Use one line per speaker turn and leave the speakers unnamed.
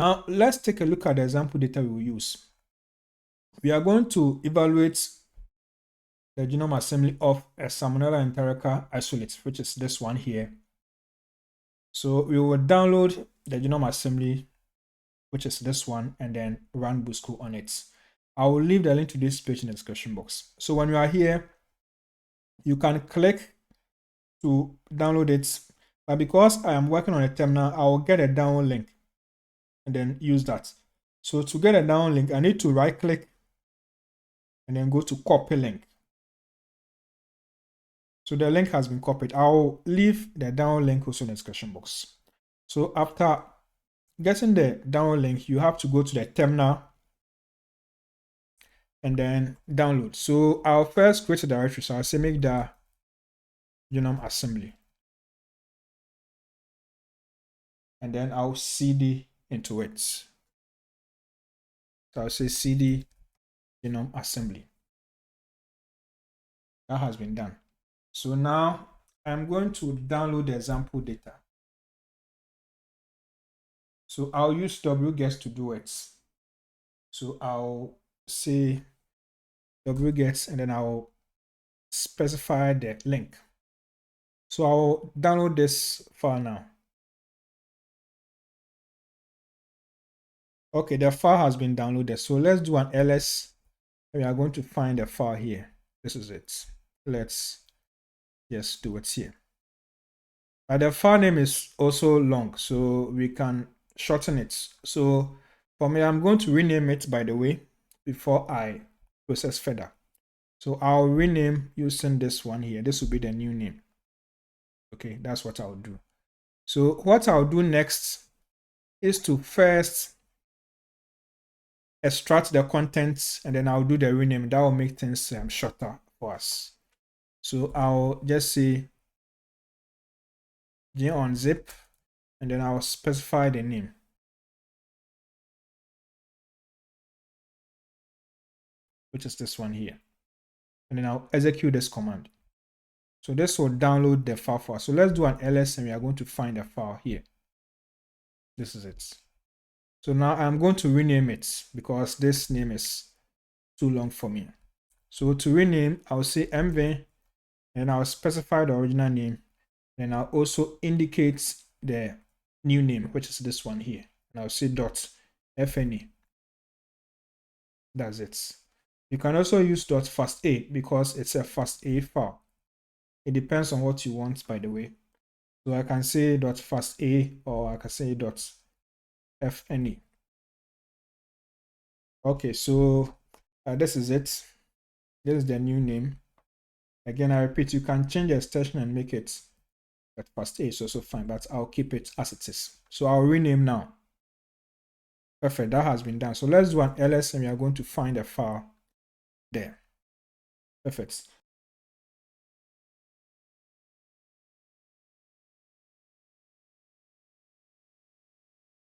Now, let's take a look at the example data we will use. We are going to evaluate the genome assembly of a Salmonella enterica isolate, which is this one here. So we will download the genome assembly, which is this one, and then run Busco on it. I will leave the link to this page in the description box. So when you are here, you can click to download it. But because I am working on a terminal, I will get a download link and then use that. So to get a download link, I need to right click and then go to copy link. So the link has been copied. I'll leave the download link also in the description box. So after getting the download link, you have to go to the terminal and then download. So I'll first create a directory. So I'll say make the genome assembly. And then I'll cd into it. So I'll say cd genome assembly. That has been done. So now I'm going to download the example data. So I'll use wget to do it. So I'll say wget and then I'll specify the link. So I'll download this file now. Okay, the file has been downloaded. So let's do an ls. We are going to find the file here. This is it. Let's just do it here. The file name is also long, so we can shorten it. So for me, I'm going to rename it, by the way, before I process further. So I'll rename using this one here. This will be the new name. Okay, that's what I'll do. So what I'll do next is to first extract the contents and then I'll do the rename. That will make things shorter for us. So I'll just say unzip and then I'll specify the name. Which is this one here. And then I'll execute this command. So this will download the file for us. So let's do an ls and we are going to find the file here. This is it. So now I'm going to rename it because this name is too long for me. So to rename, I'll say mv and I'll specify the original name. And I'll also indicate the new name, which is this one here. And I'll say .fne. That's it. You can also use .fasta because it's a fasta file. It depends on what you want, by the way. So I can say .fasta or I can say .fne. Okay, so this is it. This is the new name. Again, I repeat, you can change the extension and make it .fasta is also fine, but I'll keep it as it is. So I'll rename now. Perfect, that has been done. So let's do an ls and we are going to find a file there. Perfect.